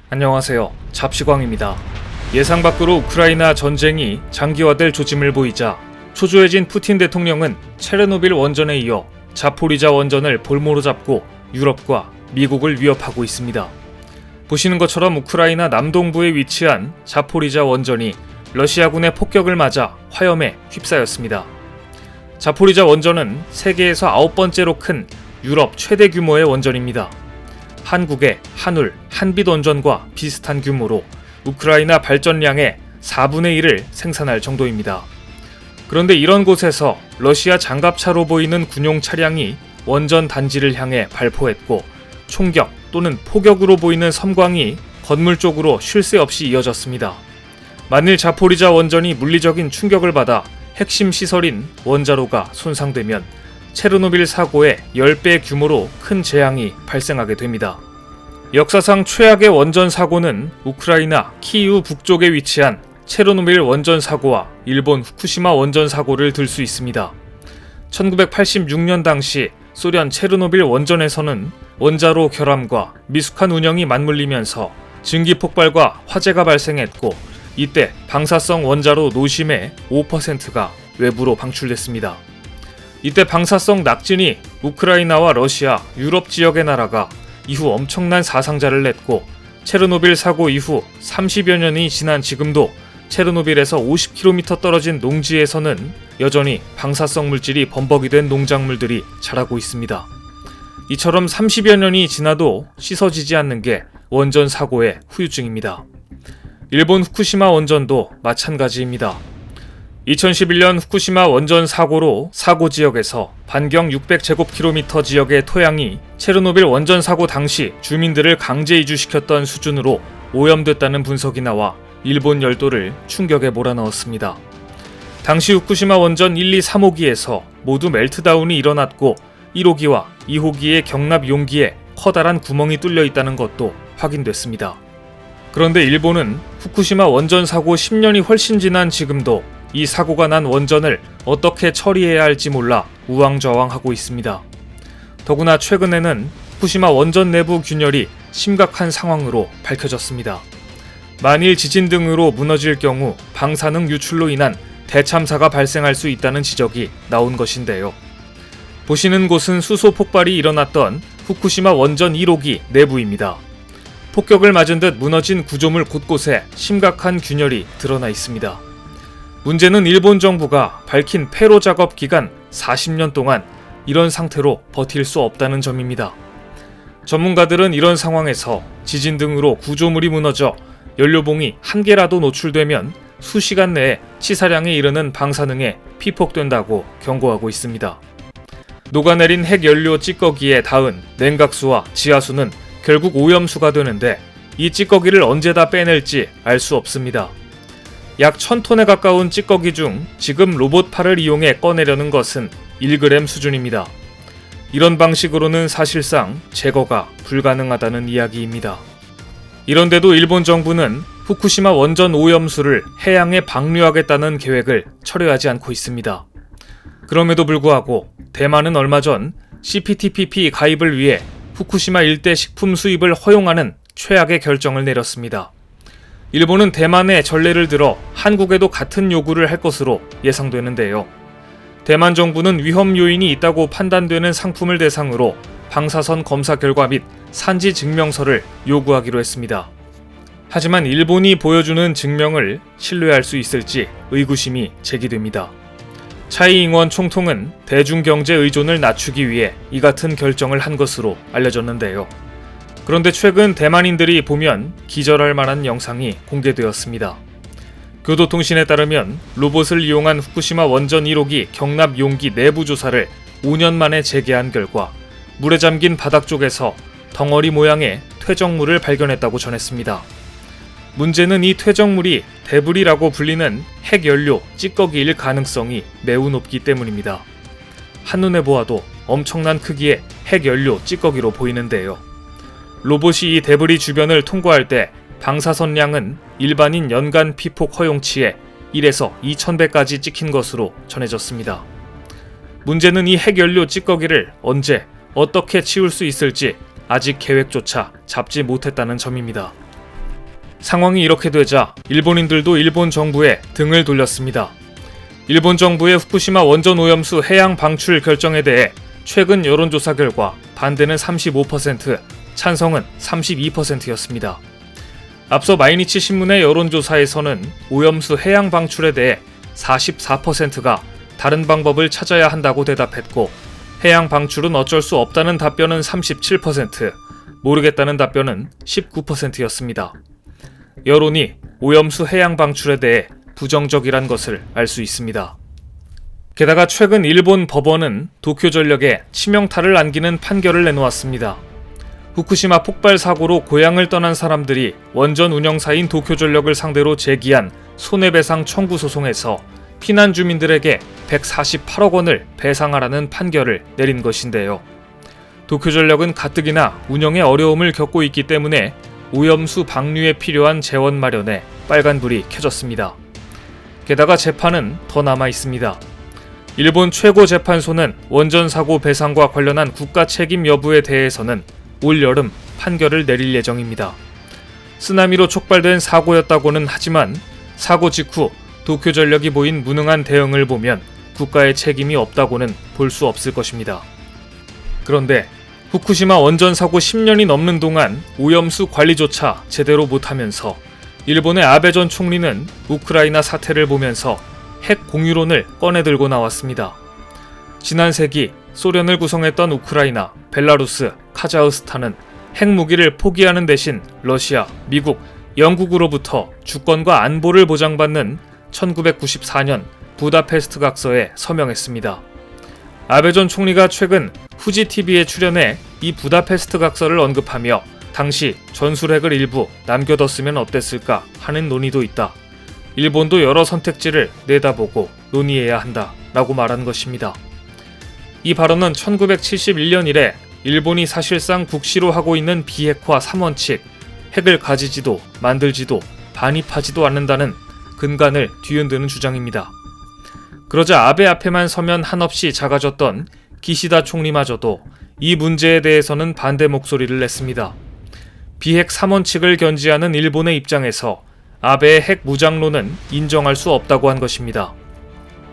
안녕하세요. 잡시광입니다. 예상 밖으로 우크라이나 전쟁이 장기화될 조짐을 보이자 초조해진 푸틴 대통령은 체르노빌 원전에 이어 자포리자 원전을 볼모로 잡고 유럽과 미국을 위협하고 있습니다. 보시는 것처럼 우크라이나 남동부에 위치한 자포리자 원전이 러시아군의 폭격을 맞아 화염에 휩싸였습니다. 자포리자 원전은 세계에서 9번째로 큰 유럽 최대 규모의 원전입니다. 한국의 한울, 한빛 원전과 비슷한 규모로 우크라이나 발전량의 4분의 1을 생산할 정도입니다. 그런데 이런 곳에서 러시아 장갑차로 보이는 군용 차량이 원전 단지를 향해 발포했고 총격 또는 포격으로 보이는 섬광이 건물 쪽으로 쉴 새 없이 이어졌습니다. 만일 자포리자 원전이 물리적인 충격을 받아 핵심 시설인 원자로가 손상되면 체르노빌 사고의 10배 규모로 큰 재앙이 발생하게 됩니다. 역사상 최악의 원전 사고는 우크라이나 키이우 북쪽에 위치한 체르노빌 원전 사고와 일본 후쿠시마 원전 사고를 들 수 있습니다. 1986년 당시 소련 체르노빌 원전에서는 원자로 결함과 미숙한 운영이 맞물리면서 증기 폭발과 화재가 발생했고 이때 방사성 원자로 노심의 5%가 외부로 방출됐습니다. 이때 방사성 낙진이 우크라이나와 러시아, 유럽 지역의 나라가 이후 엄청난 사상자를 냈고 체르노빌 사고 이후 30여 년이 지난 지금도 체르노빌에서 50km 떨어진 농지에서는 여전히 방사성 물질이 범벅이 된 농작물들이 자라고 있습니다. 이처럼 30여 년이 지나도 씻어지지 않는 게 원전 사고의 후유증입니다. 일본 후쿠시마 원전도 마찬가지입니다. 2011년 후쿠시마 원전 사고로 사고 지역에서 반경 600제곱킬로미터 지역의 토양이 체르노빌 원전 사고 당시 주민들을 강제 이주시켰던 수준으로 오염됐다는 분석이 나와 일본 열도를 충격에 몰아넣었습니다. 당시 후쿠시마 원전 1, 2, 3호기에서 모두 멜트다운이 일어났고 1호기와 2호기의 경납 용기에 커다란 구멍이 뚫려 있다는 것도 확인됐습니다. 그런데 일본은 후쿠시마 원전 사고 10년이 훨씬 지난 지금도 이 사고가 난 원전을 어떻게 처리해야 할지 몰라 우왕좌왕하고 있습니다. 더구나 최근에는 후쿠시마 원전 내부 균열이 심각한 상황으로 밝혀졌습니다. 만일 지진 등으로 무너질 경우 방사능 유출로 인한 대참사가 발생할 수 있다는 지적이 나온 것인데요. 보시는 곳은 수소 폭발이 일어났던 후쿠시마 원전 1호기 내부입니다. 폭격을 맞은 듯 무너진 구조물 곳곳에 심각한 균열이 드러나 있습니다. 문제는 일본 정부가 밝힌 폐로 작업 기간 40년 동안 이런 상태로 버틸 수 없다는 점입니다. 전문가들은 이런 상황에서 지진 등으로 구조물이 무너져 연료봉이 한 개라도 노출되면 수시간 내에 치사량에 이르는 방사능에 피폭된다고 경고하고 있습니다. 녹아내린 핵연료 찌꺼기에 닿은 냉각수와 지하수는 결국 오염수가 되는데 이 찌꺼기를 언제 다 빼낼지 알 수 없습니다. 약 1000톤에 가까운 찌꺼기 중 지금 로봇팔을 이용해 꺼내려는 것은 1g 수준입니다. 이런 방식으로는 사실상 제거가 불가능하다는 이야기입니다. 이런데도 일본 정부는 후쿠시마 원전 오염수를 해양에 방류하겠다는 계획을 철회하지 않고 있습니다. 그럼에도 불구하고 대만은 얼마 전 CPTPP 가입을 위해 후쿠시마 일대 식품 수입을 허용하는 최악의 결정을 내렸습니다. 일본은 대만의 전례를 들어 한국에도 같은 요구를 할 것으로 예상되는데요. 대만 정부는 위험 요인이 있다고 판단되는 상품을 대상으로 방사선 검사 결과 및 산지 증명서를 요구하기로 했습니다. 하지만 일본이 보여주는 증명을 신뢰할 수 있을지 의구심이 제기됩니다. 차이잉원 총통은 대중경제 의존을 낮추기 위해 이 같은 결정을 한 것으로 알려졌는데요. 그런데 최근 대만인들이 보면 기절할 만한 영상이 공개되었습니다. 교도통신에 따르면 로봇을 이용한 후쿠시마 원전 1호기 경납 용기 내부 조사를 5년 만에 재개한 결과 물에 잠긴 바닥 쪽에서 덩어리 모양의 퇴적물을 발견했다고 전했습니다. 문제는 이 퇴적물이 데브리라고 불리는 핵연료 찌꺼기일 가능성이 매우 높기 때문입니다. 한눈에 보아도 엄청난 크기의 핵연료 찌꺼기로 보이는데요. 로봇이 이 데브리 주변을 통과할 때 방사선량은 일반인 연간 피폭 허용치의 1에서 2000배까지 찍힌 것으로 전해졌습니다. 문제는 이 핵연료 찌꺼기를 언제 어떻게 치울 수 있을지 아직 계획조차 잡지 못했다는 점입니다. 상황이 이렇게 되자 일본인들도 일본 정부에 등을 돌렸습니다. 일본 정부의 후쿠시마 원전 오염수 해양 방출 결정에 대해 최근 여론조사 결과 반대는 35%, 찬성은 32%였습니다. 앞서 마이니치 신문의 여론조사에서는 오염수 해양 방출에 대해 44%가 다른 방법을 찾아야 한다고 대답했고, 해양 방출은 어쩔 수 없다는 답변은 37%, 모르겠다는 답변은 19%였습니다. 여론이 오염수 해양 방출에 대해 부정적이란 것을 알 수 있습니다. 게다가 최근 일본 법원은 도쿄전력에 치명타를 안기는 판결을 내놓았습니다. 후쿠시마 폭발 사고로 고향을 떠난 사람들이 원전 운영사인 도쿄전력을 상대로 제기한 손해배상 청구 소송에서 피난 주민들에게 148억 원을 배상하라는 판결을 내린 것인데요. 도쿄전력은 가뜩이나 운영에 어려움을 겪고 있기 때문에 오염수 방류에 필요한 재원 마련에 빨간불이 켜졌습니다. 게다가 재판은 더 남아 있습니다. 일본 최고재판소는 원전 사고 배상과 관련한 국가 책임 여부에 대해서는 올 여름 판결을 내릴 예정입니다. 쓰나미로 촉발된 사고였다고는 하지만 사고 직후 도쿄전력이 보인 무능한 대응을 보면 국가의 책임이 없다고는 볼 수 없을 것입니다. 그런데 후쿠시마 원전 사고 10년이 넘는 동안 오염수 관리조차 제대로 못하면서 일본의 아베 전 총리는 우크라이나 사태를 보면서 핵 공유론을 꺼내들고 나왔습니다. 지난 세기 소련을 구성했던 우크라이나, 벨라루스, 카자흐스탄은 핵무기를 포기하는 대신 러시아, 미국, 영국으로부터 주권과 안보를 보장받는 1994년 부다페스트 각서에 서명했습니다. 아베 전 총리가 최근 후지TV에 출연해 이 부다페스트 각서를 언급하며 당시 전술핵을 일부 남겨뒀으면 어땠을까 하는 논의도 있다. 일본도 여러 선택지를 내다보고 논의해야 한다 라고 말한 것입니다. 이 발언은 1971년 이래 일본이 사실상 국시로 하고 있는 비핵화 3원칙, 핵을 가지지도 만들지도 반입하지도 않는다는 근간을 뒤흔드는 주장입니다. 그러자 아베 앞에만 서면 한없이 작아졌던 기시다 총리마저도 이 문제에 대해서는 반대 목소리를 냈습니다. 비핵 3원칙을 견지하는 일본의 입장에서 아베의 핵 무장론은 인정할 수 없다고 한 것입니다.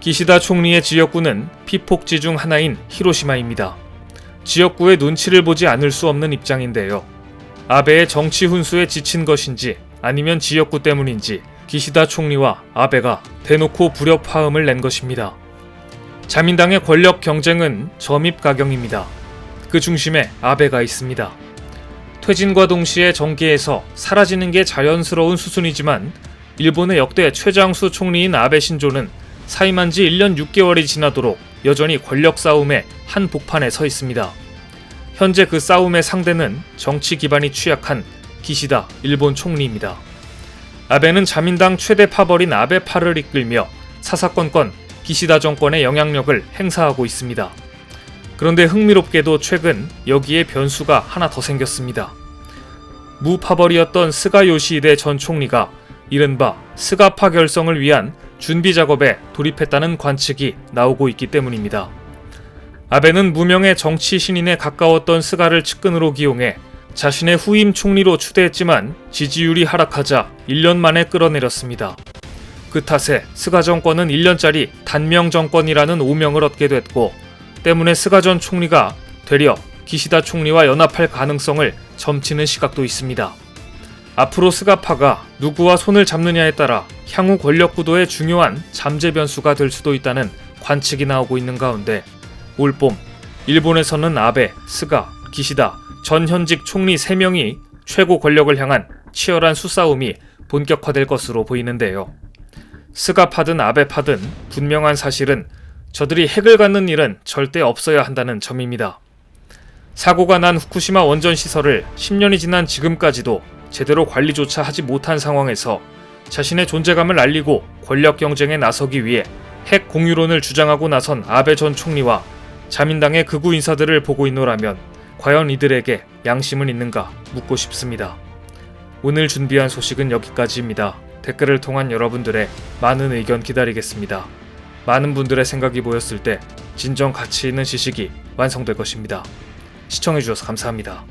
기시다 총리의 지역구는 피폭지 중 하나인 히로시마입니다. 지역구의 눈치를 보지 않을 수 없는 입장인데요. 아베의 정치 훈수에 지친 것인지 아니면 지역구 때문인지 기시다 총리와 아베가 대놓고 불협화음을 낸 것입니다. 자민당의 권력 경쟁은 점입가경입니다. 그 중심에 아베가 있습니다. 퇴진과 동시에 정계에서 사라지는 게 자연스러운 수순이지만 일본의 역대 최장수 총리인 아베 신조는 사임한 지 1년 6개월이 지나도록 여전히 권력 싸움의 한 복판에 서 있습니다. 현재 그 싸움의 상대는 정치 기반이 취약한 기시다 일본 총리입니다. 아베는 자민당 최대 파벌인 아베파를 이끌며 사사건건 기시다 정권의 영향력을 행사하고 있습니다. 그런데 흥미롭게도 최근 여기에 변수가 하나 더 생겼습니다. 무파벌이었던 스가 요시히데 전 총리가 이른바 스가파 결성을 위한 준비 작업에 돌입했다는 관측이 나오고 있기 때문입니다. 아베는 무명의 정치 신인에 가까웠던 스가를 측근으로 기용해 자신의 후임 총리로 추대했지만 지지율이 하락하자 1년 만에 끌어내렸습니다. 그 탓에 스가 정권은 1년짜리 단명 정권이라는 오명을 얻게 됐고, 때문에 스가 전 총리가 되려 기시다 총리와 연합할 가능성을 점치는 시각도 있습니다. 앞으로 스가파가 누구와 손을 잡느냐에 따라 향후 권력 구도의 중요한 잠재 변수가 될 수도 있다는 관측이 나오고 있는 가운데 올봄 일본에서는 아베, 스가, 기시다 전 현직 총리 3명이 최고 권력을 향한 치열한 수싸움이 본격화될 것으로 보이는데요. 스가파든 아베파든 분명한 사실은 저들이 핵을 갖는 일은 절대 없어야 한다는 점입니다. 사고가 난 후쿠시마 원전 시설을 10년이 지난 지금까지도 제대로 관리조차 하지 못한 상황에서 자신의 존재감을 알리고 권력 경쟁에 나서기 위해 핵 공유론을 주장하고 나선 아베 전 총리와 자민당의 극우 인사들을 보고 있노라면 과연 이들에게 양심은 있는가 묻고 싶습니다. 오늘 준비한 소식은 여기까지입니다. 댓글을 통한 여러분들의 많은 의견 기다리겠습니다. 많은 분들의 생각이 모였을 때 진정 가치 있는 지식이 완성될 것입니다. 시청해주셔서 감사합니다.